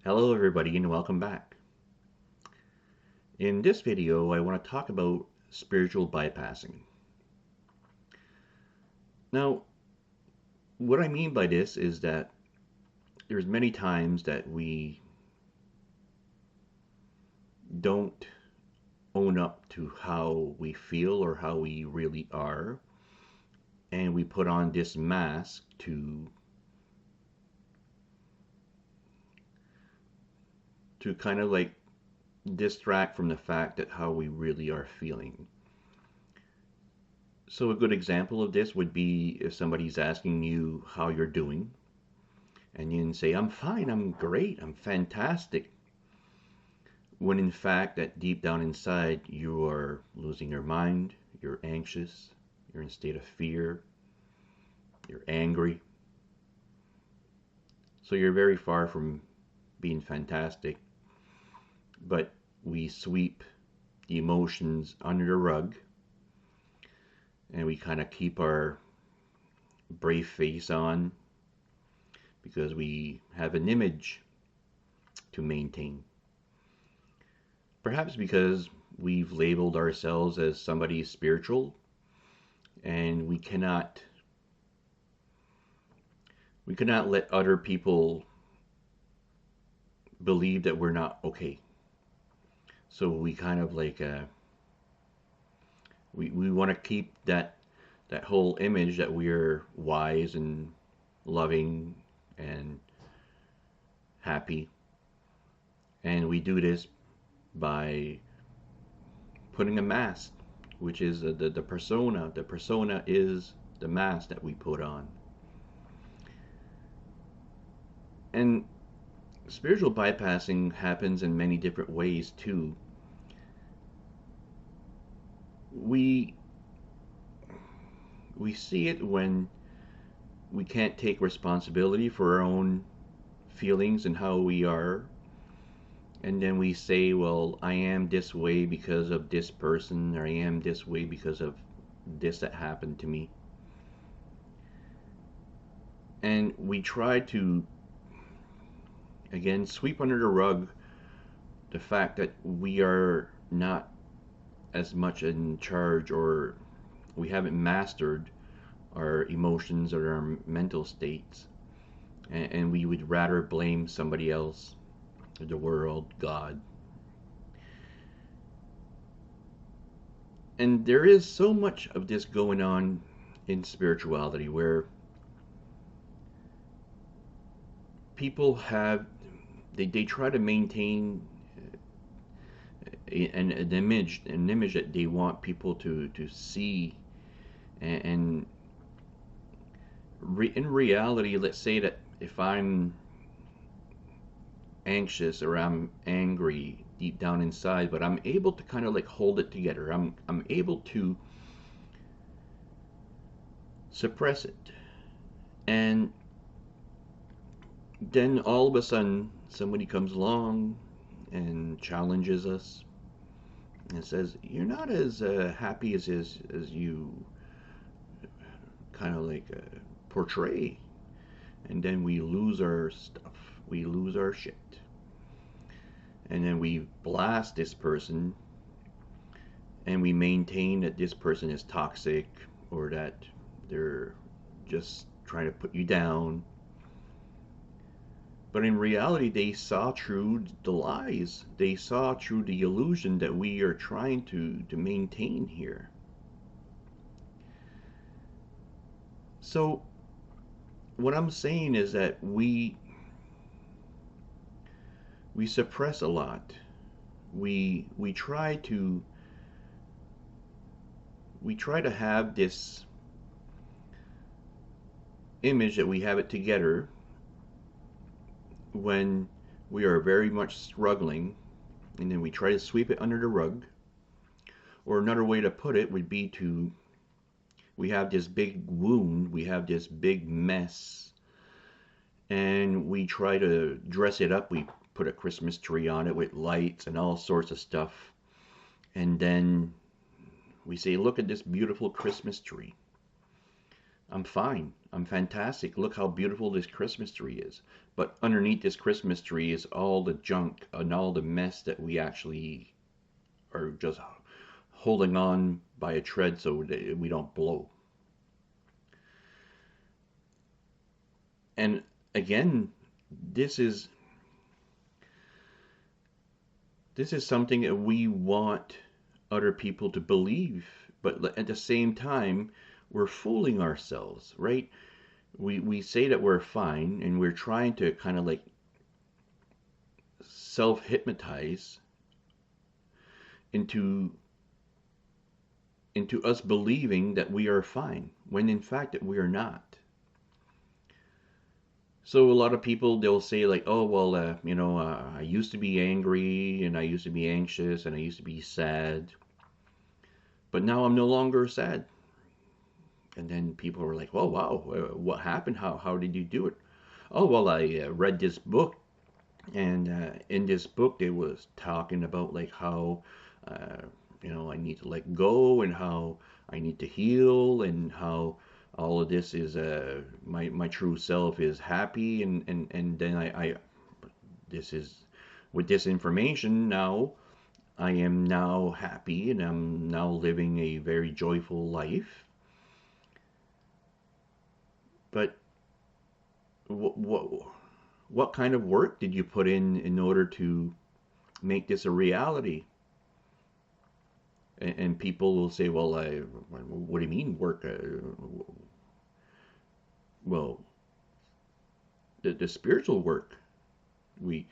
Hello everybody and welcome back. In this video I want to talk about spiritual bypassing. Now what I mean by this is that there's many times that we don't own up to how we feel or how we really are, and we put on this mask to kind of like distract from the fact that how we really are feeling. So a good example of this would be if somebody's asking you how you're doing and you can say, I'm fine, I'm great, I'm fantastic, when in fact that deep down inside you are losing your mind, you're anxious, you're in a state of fear, you're angry. So you're very far from being fantastic, but we sweep the emotions under the rug and we kind of keep our brave face on because we have an image to maintain. Perhaps because we've labeled ourselves as somebody spiritual and we cannot let other people believe that we're not okay. So we kind of like we want to keep that whole image that we're wise and loving and happy, and we do this by putting a mask, which is the persona. The persona is the mask that we put on. And spiritual bypassing happens in many different ways too. We we see it when we can't take responsibility for our own feelings and how we are, and then we say, well, I am this way because of this person, or I am this way because of this that happened to me. And we try to, again, sweep under the rug the fact that we are not as much in charge, or we haven't mastered our emotions or our mental states. And we would rather blame somebody else, the world, God. And there is so much of this going on in spirituality where people have they try to maintain an image that they want people to see, and in reality, let's say that if I'm anxious or I'm angry deep down inside, but I'm able to kind of like hold it together, I'm able to suppress it, and then all of a sudden somebody comes along and challenges us and says, you're not as happy as you kind of like portray. And then we lose our stuff, we lose our shit, and then we blast this person and we maintain that this person is toxic, or that they're just trying to put you down. But in reality, they saw through the lies. They saw through the illusion that we are trying to maintain here. So what I'm saying is that we suppress a lot. We try to have this image that we have it together when we are very much struggling, and then we try to sweep it under the rug. Or another way to put it would be to we have this big wound, we have this big mess, and we try to dress it up. We put a Christmas tree on it with lights and all sorts of stuff. And then we say, look at this beautiful Christmas tree. I'm fine. I'm fantastic. Look how beautiful this Christmas tree is. But underneath this Christmas tree is all the junk and all the mess that we actually are just holding on by a thread so that we don't blow. And again, this is this is something that we want other people to believe, but at the same time, we're fooling ourselves, right? We say that we're fine, and we're trying to kind of like self hypnotize into us believing that we are fine when in fact that we are not. So a lot of people they'll say like, oh well, I used to be angry and I used to be anxious and I used to be sad, but now I'm no longer sad. And then people were like, oh wow, what happened? How did you do it? Oh well, I read this book, and in this book they was talking about like how uh, I need to let go and how I need to heal and how all of this is my true self is happy and then I this is with this information now I am now happy and I'm now living a very joyful life. But what what kind of work did you put in order to make this a reality? And people will say, well, what do you mean work? Well, the spiritual work. We,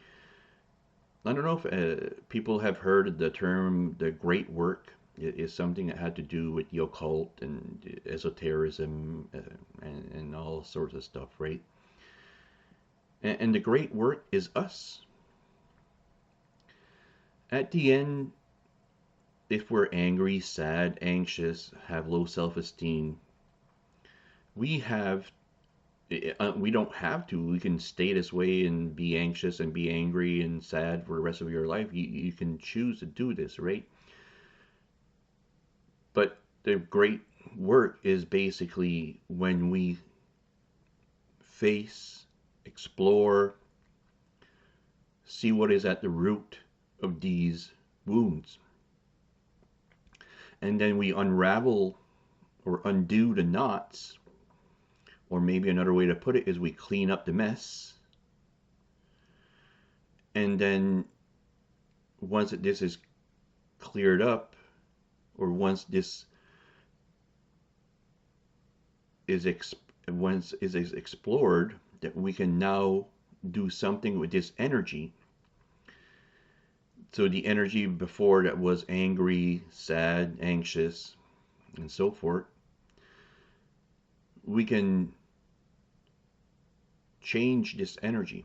I don't know if people have heard the term the great work. It is something that had to do with the occult and esotericism and all sorts of stuff, right? And the great work is us. At the end, if we're angry, sad, anxious, have low self esteem, we have we don't have to. We can stay this way and be anxious and be angry and sad for the rest of your life. You can choose to do this, right? But the great work is basically when we face, explore, see what is at the root of these wounds. And then we unravel or undo the knots, or maybe another way to put it is we clean up the mess. And then once this is cleared up, or once this is once is explored, that we can now do something with this energy. So the energy before that was angry, sad, anxious, and so forth, we can change this energy.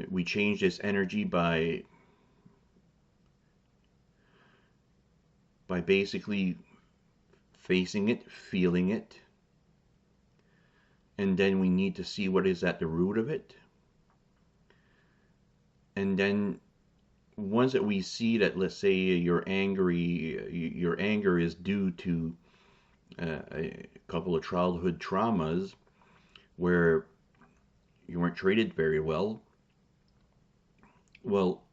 We change this energy by basically facing it, feeling it, and then we need to see what is at the root of it. And then once that we see that, let's say you're angry, your anger is due to a couple of childhood traumas where you weren't treated very well. Well,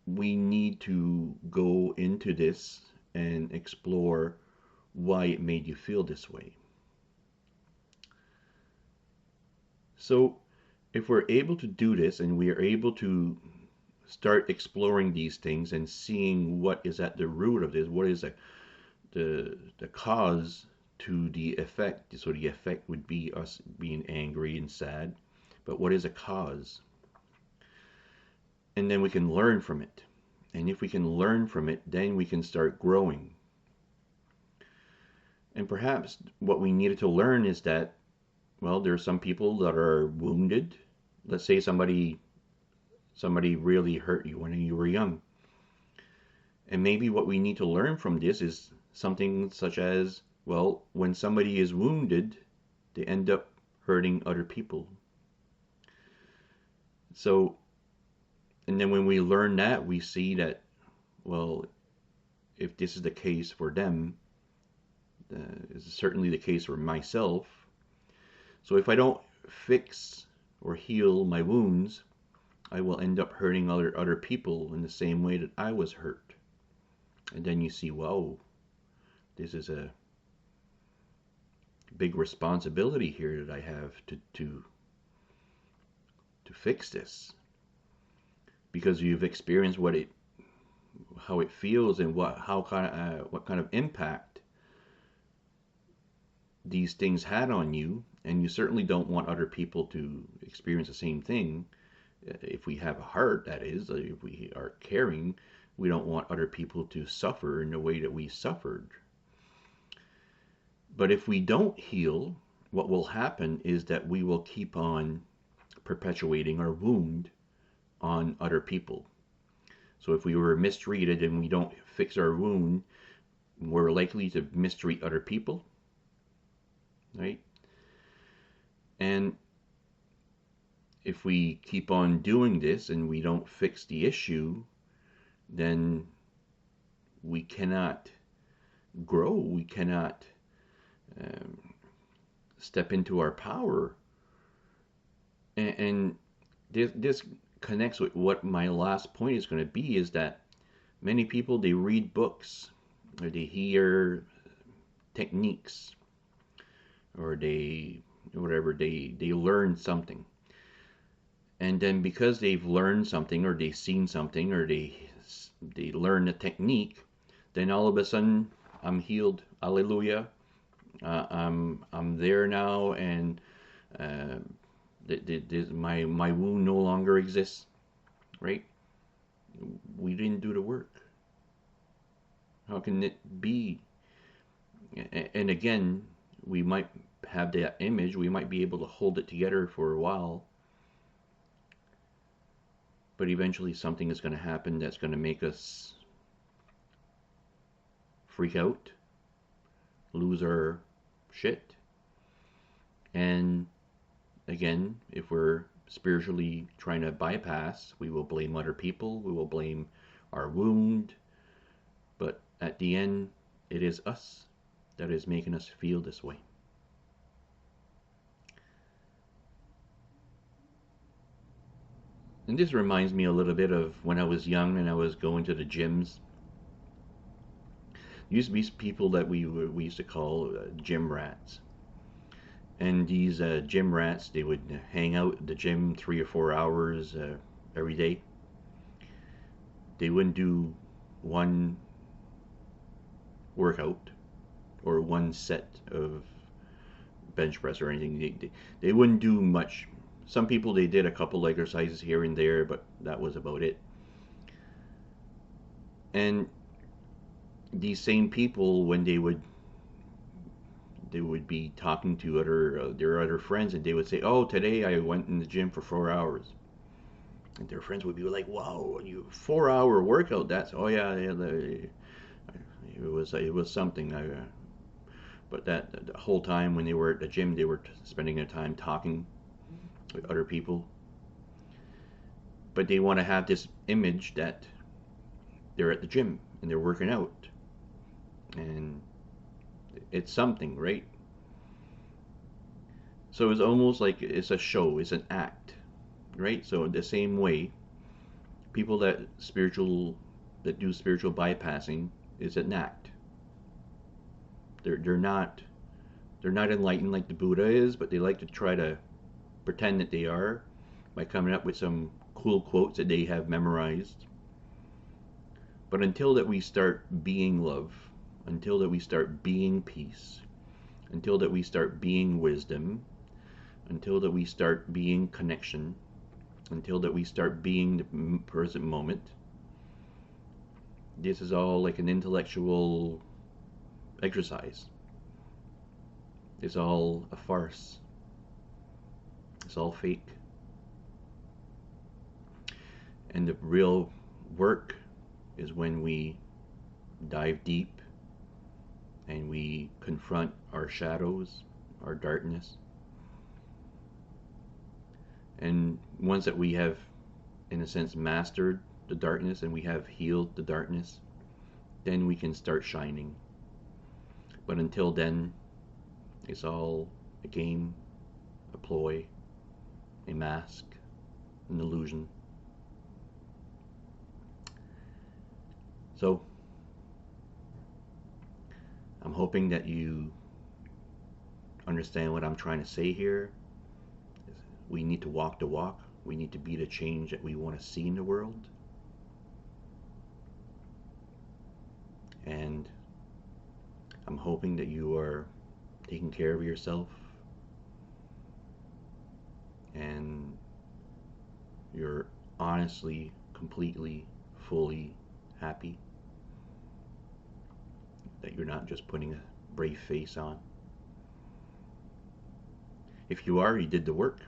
we need to go into this and explore why it made you feel this way. So, if we're able to do this and we are able to start exploring these things and seeing what is at the root of this, what is the cause to the effect. So the effect would be us being angry and sad, but what is a cause? And then we can learn from it. And if we can learn from it, then we can start growing. And perhaps what we needed to learn is that, well, there are some people that are wounded. Let's say somebody really hurt you when you were young. And maybe what we need to learn from this is something such as, well, when somebody is wounded, they end up hurting other people. So, and then when we learn that, we see that, well, if this is the case for them, is certainly the case for myself. So if I don't fix or heal my wounds, I will end up hurting other people in the same way that I was hurt. And then you see, wow, this is a big responsibility here that I have to fix this, because you've experienced how it feels and what kind of impact these things had on you, and you certainly don't want other people to experience the same thing. If we have a heart, that is, if we are caring, we don't want other people to suffer in the way that we suffered. But if we don't heal, what will happen is that we will keep on perpetuating our wound on other people. So if we were mistreated and we don't fix our wound, we're likely to mistreat other people, right? And if we keep on doing this and we don't fix the issue, then we cannot grow. We cannot um, step into our power. And this connects with what my last point is going to be, is that many people, they read books or they hear techniques or they learn something, and then because they've learned something or they've seen something or they learn a technique, then all of a sudden I'm healed, hallelujah. I'm there now, and uh, my wound no longer exists, right? We didn't do the work. How can it be? And again, we might have that image, we might be able to hold it together for a while, but eventually something is going to happen that's going to make us freak out, lose our shit. And again, if we're spiritually trying to bypass, we will blame other people, we will blame our wound, but at the end, it is us that is making us feel this way. And this reminds me a little bit of when I was young and I was going to the gyms. There used to be people that we used to call gym rats. And these gym rats, they would hang out at the gym 3 or 4 hours every day. They wouldn't do one workout or one set of bench press or anything. They wouldn't do much. Some people, they did a couple exercises here and there, but that was about it. And these same people, when they would be talking to their other friends, and they would say, "Oh, today I went in the gym for 4 hours." And their friends would be like, "Wow, you 4 hour workout? That's oh yeah, it was something." But that the whole time when they were at the gym, they were spending their time talking with other people. But they want to have this image that they're at the gym and they're working out, and it's something, right? So it's almost like it's a show, it's an act, right? So in the same way, people that do spiritual bypassing is an act. They're not enlightened like the Buddha is, but they like to try to pretend that they are by coming up with some cool quotes that they have memorized. But until that we start being love, until that we start being peace, until that we start being wisdom, until that we start being connection, until that we start being the present moment, this is all like an intellectual exercise. It's all a farce. It's all fake. And the real work is when we dive deep and we confront our shadows, our darkness. And once that we have, in a sense, mastered the darkness and we have healed the darkness, then we can start shining. But until then, it's all a game, a ploy, a mask, an illusion. So I'm hoping that you understand what I'm trying to say here. We need to walk the walk. We need to be the change that we want to see in the world. And I'm hoping that you are taking care of yourself and you're honestly, completely, fully happy. That you're not just putting a brave face on. If you are, you did the work.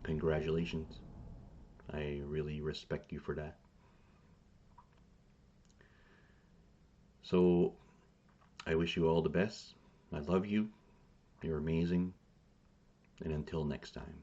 Congratulations. I really respect you for that. So I wish you all the best. I love you. You're amazing. And until next time.